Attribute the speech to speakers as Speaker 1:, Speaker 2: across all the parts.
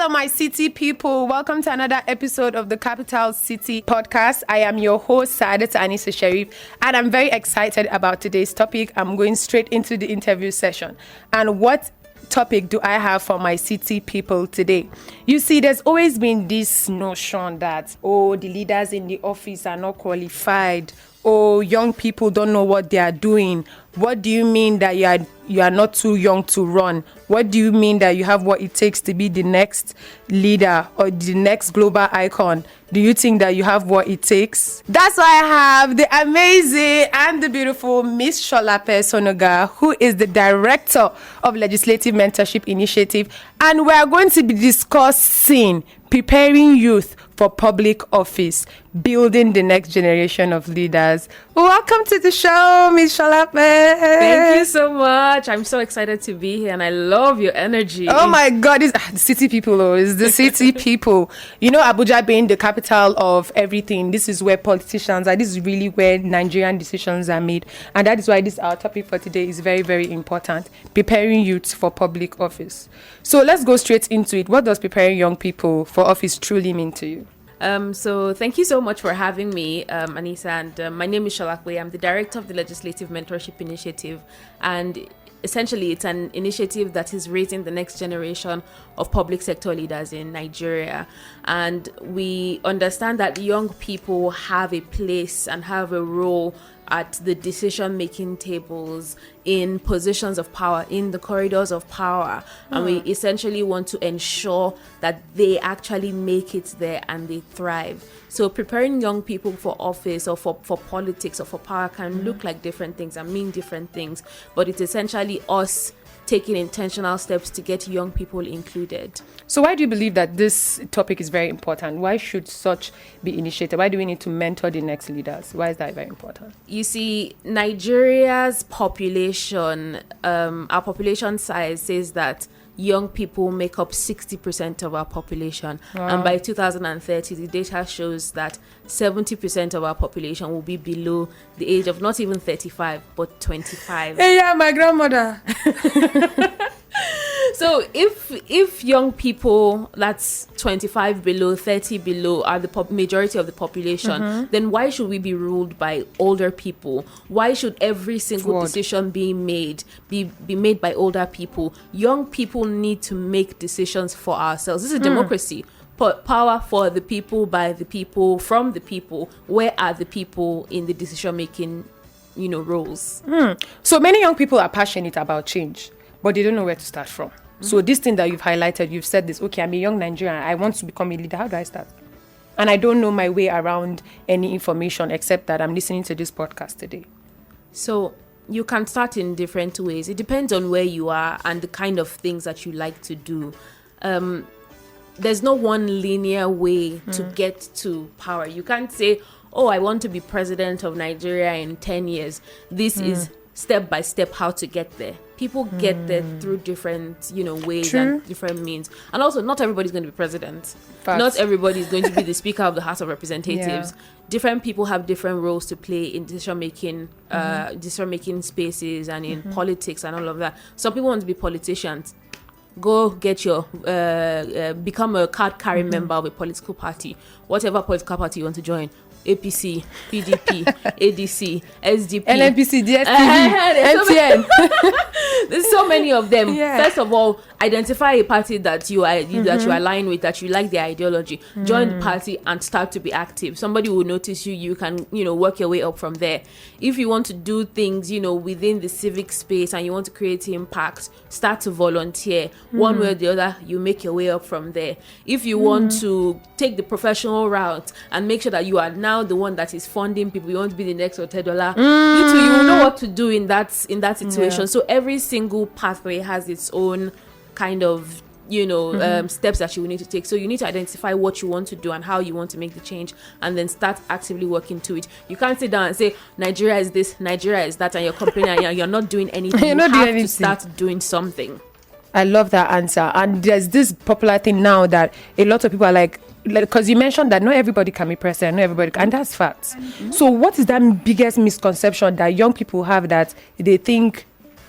Speaker 1: Hello, my city people. Welcome to another episode of the Capital City podcast. I am your host, Saadat Anisa Sharif, and I'm very excited about today's topic. I'm going straight into the interview session. And what topic do I have for my city people today? You see, there's always been this notion that, the leaders in the office are not qualified. Young people don't know what they are doing. What do you mean that you are not too young to run? What do you mean that you have what it takes to be the next leader or the next global icon? Do you think that you have what it takes? That's why I have the amazing and the beautiful Miss Sholape Sonuga, who is the Director of Legislative Mentorship Initiative. And we are going to be discussing preparing youth for public office, building the next generation of leaders. Welcome to the show, Miss Sholape.
Speaker 2: Thank you so much. I'm so excited to be here and I love your energy.
Speaker 1: Oh my God, it's the city people, it's the city people. You know, Abuja being the capital of everything, this is where politicians are, this is really where Nigerian decisions are made. And that is why this our topic for today is very, very important, preparing youth for public office. So let's go straight into it. What does preparing young people for office truly mean to you?
Speaker 2: So thank you so much for having me, Anisa, and my name is Sholape. I'm the Director of the Legislative Mentorship Initiative, and essentially it's an initiative that is raising the next generation of public sector leaders in Nigeria. And we understand that young people have a place and have a role at the decision-making tables, in positions of power, in the corridors of power. And we essentially want to ensure that they actually make it there and they thrive. So preparing young people for office or for politics or for power can look like different things and mean different things. But it's essentially us taking intentional steps to get young people included.
Speaker 1: So why do you believe that this topic is very important? Why should such be initiated? Why do we need to mentor the next leaders? Why is that very important?
Speaker 2: You see, Nigeria's population, our population size says that young people make up 60% of our population. Wow. And by 2030, the data shows that 70% of our population will be below the age of not even 35, but 25.
Speaker 1: Hey, yeah, my grandmother.
Speaker 2: So if young people, that's 25 below, 30 below, are the majority of the population, then why should we be ruled by older people? Why should every single decision be made by older people? Young people need to make decisions for ourselves. This is democracy. Power for the people, by the people, from the people. Where are the people in the decision-making, roles?
Speaker 1: So many young people are passionate about change, but they don't know where to start from. So this thing that you've highlighted, you've said this, okay, I'm a young Nigerian, I want to become a leader. How do I start? And I don't know my way around any information except that I'm listening to this podcast today.
Speaker 2: So you can start in different ways. It depends on where you are and the kind of things that you like to do. There's no one linear way to get to power. You can't say, I want to be president of Nigeria in 10 years. This is step by step how to get there. People get there through different, ways and different means. And also, not everybody's going to be president.
Speaker 1: Facts.
Speaker 2: Not everybody is going to be the Speaker of the House of Representatives.
Speaker 1: Yeah.
Speaker 2: Different people have different roles to play in decision-making spaces and in politics and all of that. Some people want to be politicians. Go get your become a card-carrying member of a political party, whatever political party you want to join. APC, PDP, ADC, SDP,
Speaker 1: NNPC, DSTV, MTN.
Speaker 2: There's so many of them.
Speaker 1: Yeah.
Speaker 2: First of all, identify a party that you align with, that you like their ideology. Join the party and start to be active. Somebody will notice you. You can, work your way up from there. If you want to do things, within the civic space and you want to create impact, start to volunteer. One way or the other, you make your way up from there. If you want to take the professional route and make sure that you are now the one that is funding people, you want to be the next Otedola, you too, you will know what to do in that situation. Yeah. So every single pathway has its own kind of steps that you will need to take. So you need to identify what you want to do and how you want to make the change, and then start actively working to it. You can't sit down and say Nigeria is this, Nigeria is that, and you're complaining and you're not doing anything. You have to start doing something.
Speaker 1: I love that answer. And there's this popular thing now that a lot of people are like, because you mentioned that not everybody can be president, not everybody can, and that's facts. So what is that biggest misconception that young people have, that they think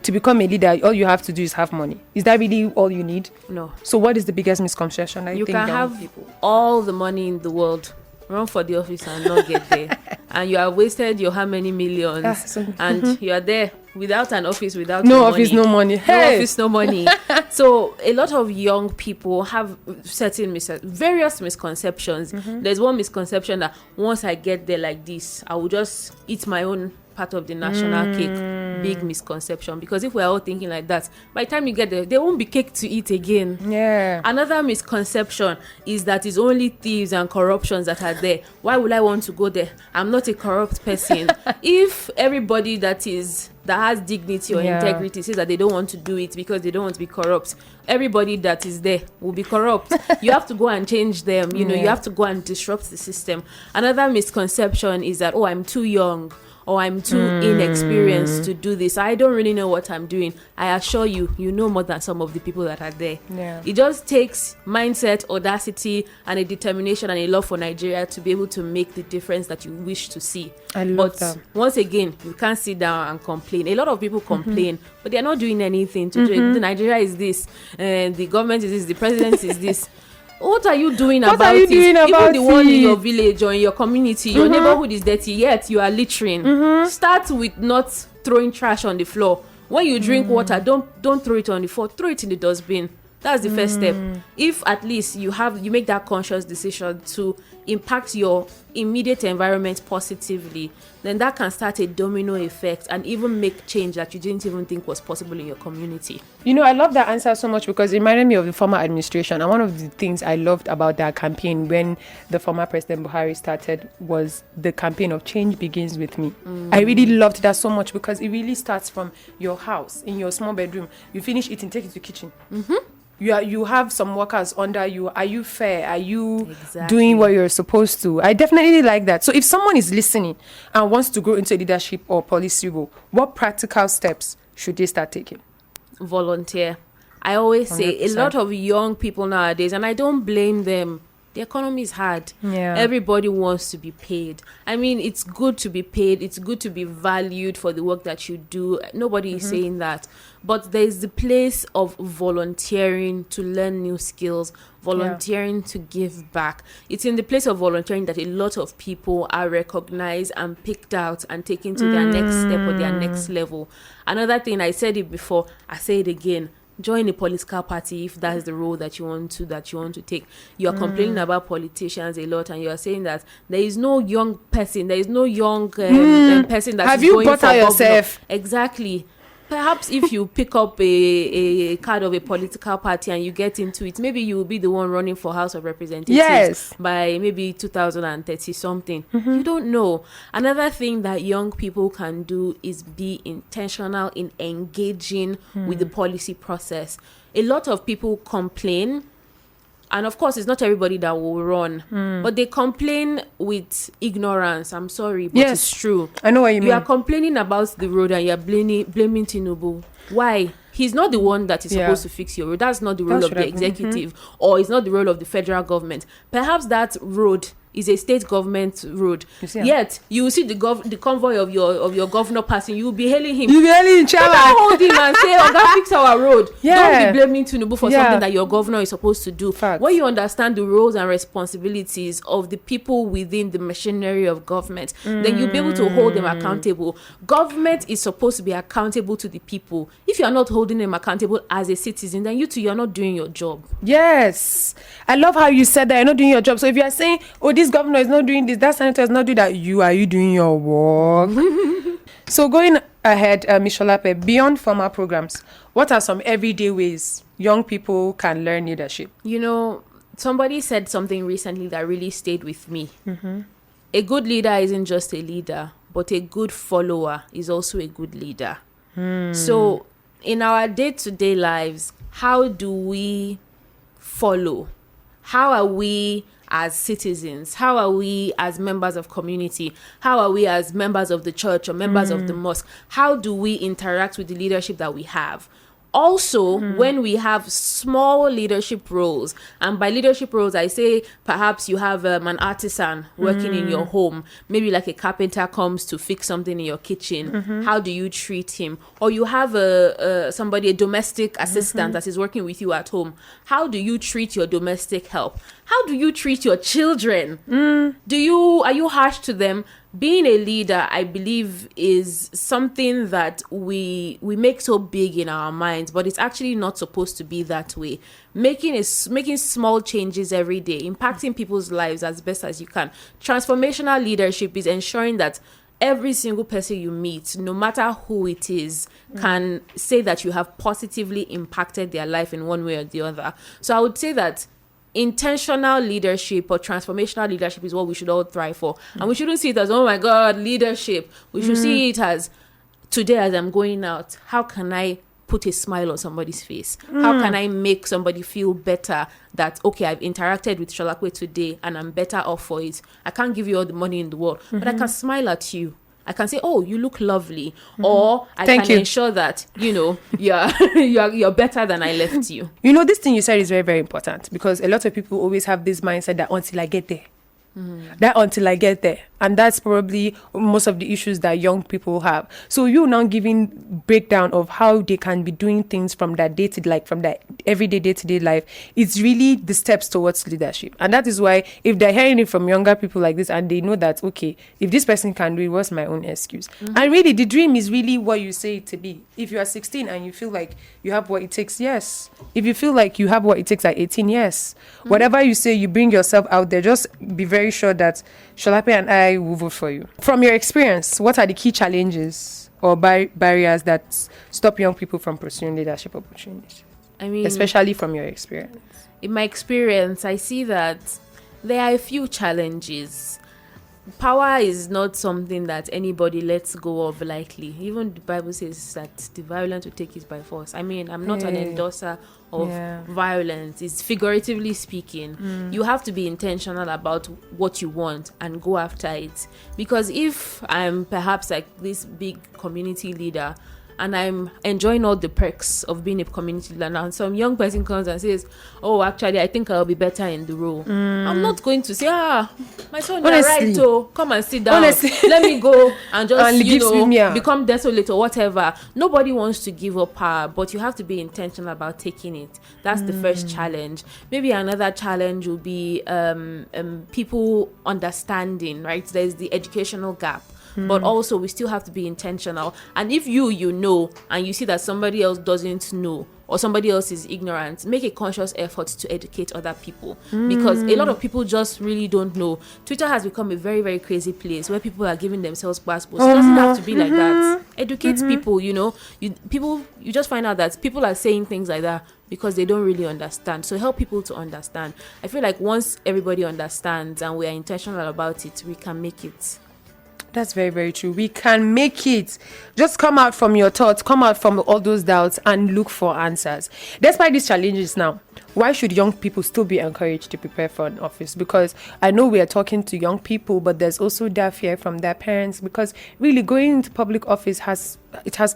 Speaker 1: to become a leader, all you have to do is have money. Is that really all you need?
Speaker 2: No.
Speaker 1: So what is the biggest misconception?
Speaker 2: You can have all the money in the world, run for the office and not get there. And you have wasted your how many millions, and you are there without an office, without
Speaker 1: no office, no money.
Speaker 2: No office, no money. So a lot of young people have certain various misconceptions. There's one misconception that once I get there like this, I will just eat my own part of the national cake. Big misconception, because if we're all thinking like that, by the time you get there, there won't be cake to eat again.
Speaker 1: Yeah.
Speaker 2: Another misconception is that it's only thieves and corruptions that are there. Why would I want to go there? I'm not a corrupt person. If everybody that has dignity or integrity says that they don't want to do it because they don't want to be corrupt, everybody that is there will be corrupt. You have to go and change them. You have to go and disrupt the system. Another misconception is that, I'm too young, or I'm too inexperienced to do this. I don't really know what I'm doing. I assure you, you know more than some of the people that are there.
Speaker 1: Yeah.
Speaker 2: It just takes mindset, audacity, and a determination and a love for Nigeria to be able to make the difference that you wish to see.
Speaker 1: I love that.
Speaker 2: Once again, you can't sit down and complain. A lot of people complain, but they're not doing anything to do it. The Nigeria is this, and the government is this, the president is this. What are you doing about it? Even the one in your village or in your community, your neighborhood is dirty, yet you are littering. Start with not throwing trash on the floor. When you drink water, don't throw it on the floor, throw it in the dustbin. That's the first step. If at least you make that conscious decision to impact your immediate environment positively, then that can start a domino effect and even make change that you didn't even think was possible in your community.
Speaker 1: I love that answer so much, because it reminded me of the former administration. And one of the things I loved about that campaign when the former President Buhari started was the campaign of change begins with me. I really loved that so much, because it really starts from your house, in your small bedroom. You finish eating, take it to the kitchen. You have some workers under you. Are you fair? Are you doing what you're supposed to? I definitely like that. So if someone is listening and wants to grow into a leadership or policy role, what practical steps should they start taking?
Speaker 2: Volunteer. I always say
Speaker 1: 100%.
Speaker 2: a lot of young people nowadays, and I don't blame them, the economy is hard.
Speaker 1: Yeah.
Speaker 2: Everybody wants to be paid. I mean, it's good to be paid. It's good to be valued for the work that you do. Nobody is saying that. But there's the place of volunteering to learn new skills, volunteering to give back. It's in the place of volunteering that a lot of people are recognized and picked out and taken to their next step or their next level. Another thing, I said it before, I say it again. Join a political party if that's the role that you want to take. You are complaining about politicians a lot, and you are saying that there is no young person, there is no young person that
Speaker 1: Have
Speaker 2: is
Speaker 1: you
Speaker 2: going
Speaker 1: bought
Speaker 2: for
Speaker 1: out
Speaker 2: governor.
Speaker 1: yourself?
Speaker 2: Exactly. Perhaps if you pick up a card of a political party and you get into it, maybe you will be the one running for House of Representatives by maybe 2030 something. You don't know. Another thing that young people can do is be intentional in engaging with the policy process. A lot of people complain, and of course, it's not everybody that will run, but they complain with ignorance. I'm sorry, but it's true.
Speaker 1: I know what you mean.
Speaker 2: You are complaining about the road and you're blaming Tinubu. Why? He's not the one that is supposed to fix your road. That's not the role of the executive, or it's not the role of the federal government. Perhaps that road is a state government road. Yet you will see the convoy of your governor passing. You will be hailing him.
Speaker 1: You will be hailing him.
Speaker 2: Hold him and say, "Oga, fix our road." Don't be blaming Tinubu for something that your governor is supposed to do. When you understand the roles and responsibilities of the people within the machinery of government, then you'll be able to hold them accountable. Government is supposed to be accountable to the people. If you are not holding them accountable as a citizen, then you are not doing your job.
Speaker 1: Yes. I love how you said that you're not doing your job. So if you are saying, this governor is not doing this, that senator is not doing that, are you doing your work? So going ahead, Ms. Sholape, beyond formal programs, what are some everyday ways young people can learn leadership?
Speaker 2: Somebody said something recently that really stayed with me. A good leader isn't just a leader, but a good follower is also a good leader. So in our day-to-day lives, how do we follow? How are we as citizens? How are we as members of community? How are we as members of the church or members of the mosque? How do we interact with the leadership that we have? Also, when we have small leadership roles, and by leadership roles, I say perhaps you have an artisan working in your home, maybe like a carpenter comes to fix something in your kitchen. How do you treat him? Or you have a domestic assistant that is working with you at home. How do you treat your domestic help? How do you treat your children? Are you harsh to them? Being a leader, I believe, is something that we make so big in our minds, but it's actually not supposed to be that way. Making small changes every day, impacting people's lives as best as you can. Transformational leadership is ensuring that every single person you meet, no matter who it is, can say that you have positively impacted their life in one way or the other. So I would say that intentional leadership or transformational leadership is what we should all thrive for. And we shouldn't see it as, oh my God, leadership. We should see it as, today as I'm going out, how can I put a smile on somebody's face? How can I make somebody feel better that, okay, I've interacted with Sholape today and I'm better off for it. I can't give you all the money in the world, but I can smile at you. I can say, oh, you look lovely. Or I can ensure that, you're better than I left you.
Speaker 1: This thing you said is very, very important, because a lot of people always have this mindset that until I get there. And that's probably most of the issues that young people have. So you now giving breakdown of how they can be doing things from that from that everyday day-to-day life. It's really the steps towards leadership. And that is why if they're hearing it from younger people like this and they know that, okay, if this person can do it, what's my own excuse? And really the dream is really what you say it to be. If you are 16 and you feel like you have what it takes, yes. If you feel like you have what it takes at 18, yes. Whatever you say, you bring yourself out there. Just be very sure that Sholape and I will vote for you. From your experience, what are the key challenges or barriers that stop young people from pursuing leadership opportunities?
Speaker 2: I mean,
Speaker 1: especially from your experience.
Speaker 2: In my experience, I see that there are a few challenges. Power is not something that anybody lets go of lightly. Even the Bible says that the violent will take it by force. I mean, I'm not an endorser of violence. It's figuratively speaking. You have to be intentional about what you want and go after it. Because if I'm perhaps like this big community leader and I'm enjoying all the perks of being a community leader, and some young person comes and says, oh, actually, I think I'll be better in the role. I'm not going to say, my son, you're right, so come and sit down. Let me go and just, become desolate or whatever. Nobody wants to give up power, but you have to be intentional about taking it. That's the first challenge. Maybe another challenge will be people understanding, right? There's the educational gap. But also we still have to be intentional. And if you know and you see that somebody else doesn't know or somebody else is ignorant, make a conscious effort to educate other people, because a lot of people just really don't know. Twitter has become a very, very crazy place where people are giving themselves passports. It doesn't have to be like that. Educate people, you just find out that people are saying things like that because they don't really understand. So help people to understand. I feel like once everybody understands and we are intentional about it, we can make it.
Speaker 1: That's very, very true. We can make it. Just come out from your thoughts, come out from all those doubts and look for answers. Despite these challenges now, why should young people still be encouraged to prepare for an office? Because I know we are talking to young people, but there's also that fear from their parents, because really going into public office has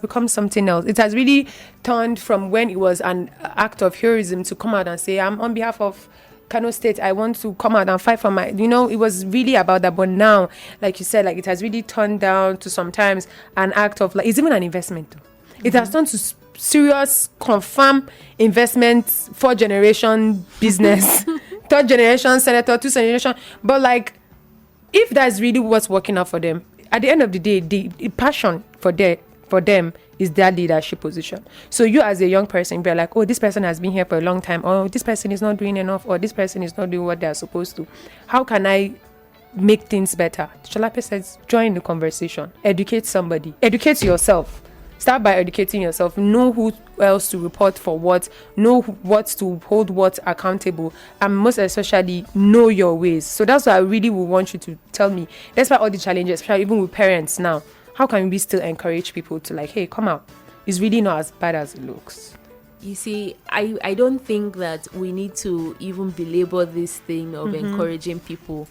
Speaker 1: become something else. It has really turned from when it was an act of heroism to come out and say, I'm on behalf of Kano State, I want to come out and fight for my, it was really about that. But now, like you said, like it has really turned down to sometimes an act of, like, it's even an investment. It has turned to serious, confirm investment, 4th generation business, 3rd generation senator, 2nd generation. But like, if that's really what's working out for them, at the end of the day, the passion for them is their leadership position. So you as a young person be like, oh, this person has been here for a long time, or this person is not doing enough, or this person is not doing what they're supposed to. How can I make things better? Sholape says, join the conversation. Educate somebody. Educate yourself. Start by educating yourself. Know who else to report for what. Know what to hold what accountable. And most especially, know your ways. So that's what I really would want you to tell me. Despite all the challenges, especially even with parents now, how can we still encourage people to like, hey, come out? It's really not as bad as it looks.
Speaker 2: You see, I don't think that we need to even belabor this thing of encouraging people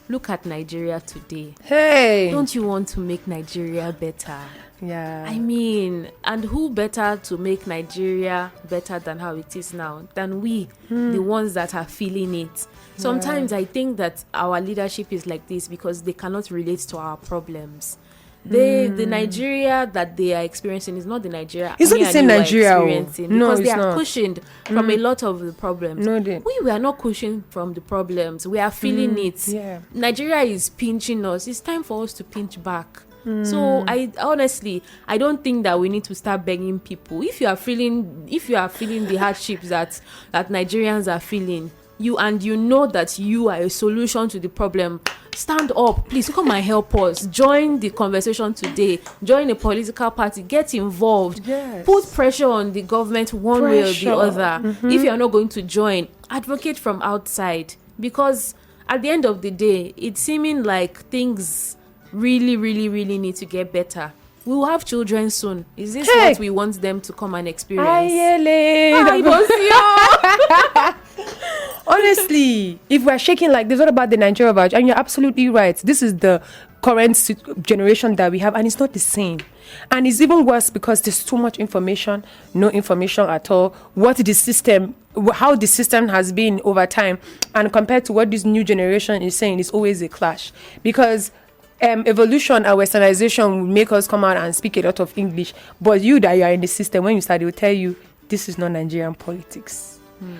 Speaker 2: look at Nigeria today.
Speaker 1: Hey.
Speaker 2: Don't you want to make Nigeria better?
Speaker 1: Yeah.
Speaker 2: I mean, and who better to make Nigeria better than how it is now than we, the ones that are feeling it. Sometimes I think that our leadership is like this because they cannot relate to our problems. The Nigeria that they are experiencing is not the Nigeria.
Speaker 1: It's not the same Nigeria.
Speaker 2: Because they are cushioned from a lot of the problems.
Speaker 1: No,
Speaker 2: we are not cushioned from the problems. We are feeling it.
Speaker 1: Yeah.
Speaker 2: Nigeria is pinching us. It's time for us to pinch back. So I honestly don't think that we need to start begging people. If you are feeling the hardships that Nigerians are feeling, you know that you are a solution to the problem, stand up, please come and help us. Join the conversation today. Join a political party. Get involved.
Speaker 1: Yes.
Speaker 2: Put pressure on the government one way or the other. If you are not going to join, advocate from outside, because at the end of the day, it's seeming like things really, really, really need to get better. We will have children soon. Is this what we want them to come and experience?
Speaker 1: Honestly, if we're shaking like this, what about the Nigeria voucher? And you're absolutely right. This is the current generation that we have, and it's not the same. And it's even worse because there's too much information, no information at all. How the system has been over time, and compared to what this new generation is saying, is always a clash. Because evolution and westernization will make us come out and speak a lot of English, but you that you are in the system, when you start, they will tell you this is not Nigerian politics.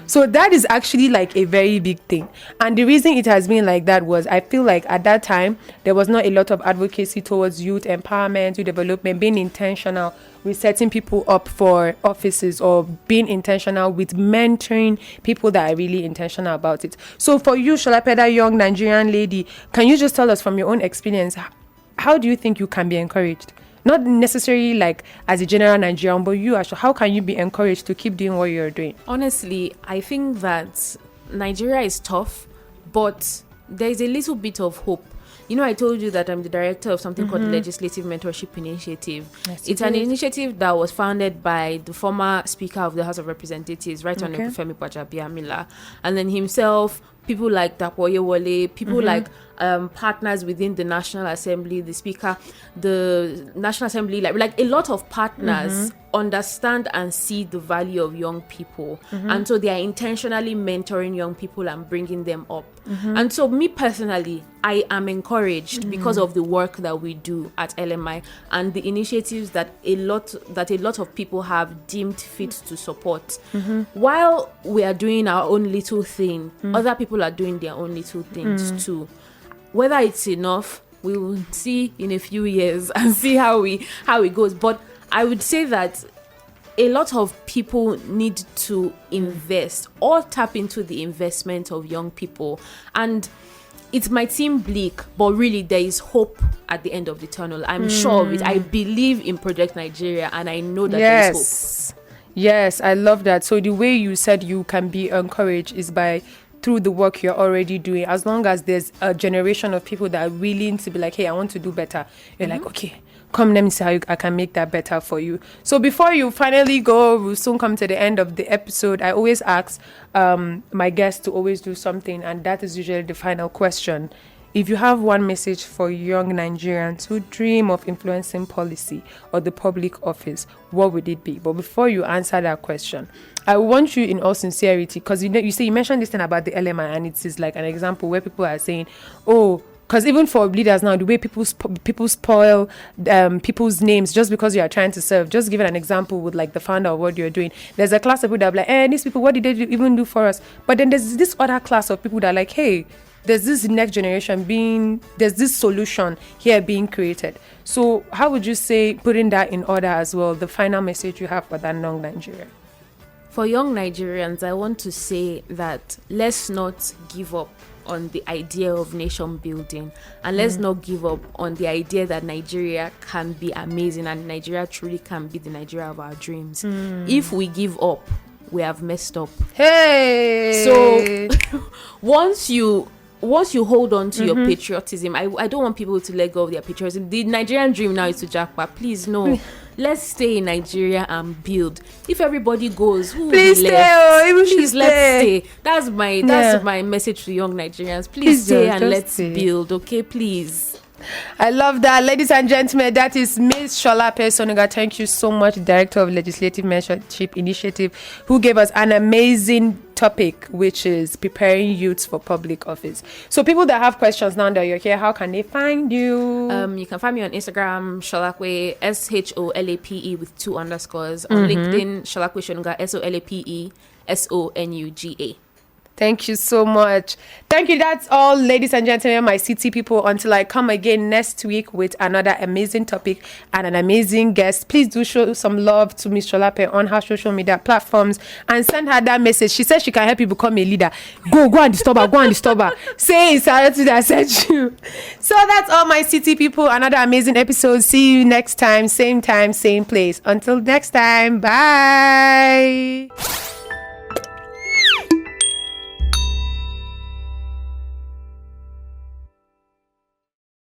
Speaker 1: So that is actually like a very big thing. And the reason it has been like that was, I feel like at that time there was not a lot of advocacy towards youth empowerment, youth development, being intentional with setting people up for offices, or being intentional with mentoring people that are really intentional about it. So for you, Sholape, that young Nigerian lady, can you just tell us from your own experience, how do you think you can be encouraged? Not necessarily like as a general Nigerian, but you actually, how can you be encouraged to keep doing what you're doing?
Speaker 2: Honestly, I think that Nigeria is tough, but there is a little bit of hope. You know, I told you that I'm the director of something called the Legislative Mentorship Initiative. Yes, it's an initiative that was founded by the former Speaker of the House of Representatives, Right Honorable Femi Gbajabiamila, and then himself, people like Dapoye Wole, people like partners within the National Assembly, the Speaker, the National Assembly, like a lot of partners understand and see the value of young people. And so they are intentionally mentoring young people and bringing them up. And so me personally, I am encouraged because of the work that we do at LMI and the initiatives that a lot of people have deemed fit to support. While we are doing our own little thing, other people are doing their own little things too. Whether it's enough, we will see in a few years and see how it goes. But I would say that a lot of people need to invest or tap into the investment of young people. And it might seem bleak, but really there is hope at the end of the tunnel. I'm sure of it. I believe in Project Nigeria, and I know that there is hope.
Speaker 1: Yes, I love that. So the way you said you can be encouraged is through the work you're already doing. As long as there's a generation of people that are willing to be like, hey, I want to do better, you're like, okay, come, let me see how I can make that better for you. So before you finally go, we'll soon come to the end of the episode. I always ask my guests to always do something, and that is usually the final question. If you have one message for young Nigerians who dream of influencing policy or the public office, what would it be? But before you answer that question, I want you in all sincerity, because you mentioned this thing about the LMI, and it is like an example where people are saying, oh, because even for leaders now, the way people spoil people's names just because you are trying to serve. Just give an example with like the founder of what you're doing. There's a class of people that are like, these people, what did they even do for us? But then there's this other class of people that are like, hey, there's this next generation there's this solution here being created. So how would you say, putting that in order as well, the final message you have for that young Nigeria?
Speaker 2: For young Nigerians, I want to say that let's not give up on the idea of nation building, and let's not give up on the idea that Nigeria can be amazing and Nigeria truly can be the Nigeria of our dreams. If we give up, we have messed up.
Speaker 1: Hey!
Speaker 2: So once you once you hold on to your patriotism, I don't want people to let go of their patriotism. The Nigerian dream now is to jackpot. Please, no. Let's stay in Nigeria and build. If everybody goes, who will be left? Please, let's stay. That's my message to young Nigerians. Please stay and let's build, okay? Please.
Speaker 1: I love that. Ladies and gentlemen, that is Ms. Sholape Sonuga. Thank you so much, Director of Legislative Mentorship Initiative, who gave us an amazing topic, which is preparing youths for public office. So people that have questions now that you're here, how can they find you?
Speaker 2: You can find me on Instagram, Sholape, SHOLAPE with 2 underscores. On LinkedIn, Sholape Sonuga, SOLAPE SONUGA.
Speaker 1: Thank you so much. Thank you. That's all, ladies and gentlemen, my city people. Until I come again next week with another amazing topic and an amazing guest, please do show some love to Ms. Sholape on her social media platforms and send her that message. She says she can help you become a leader. Go and disturb her. Say it's Saratu that sent you. So that's all, my city people. Another amazing episode. See you next time, same place. Until next time, bye.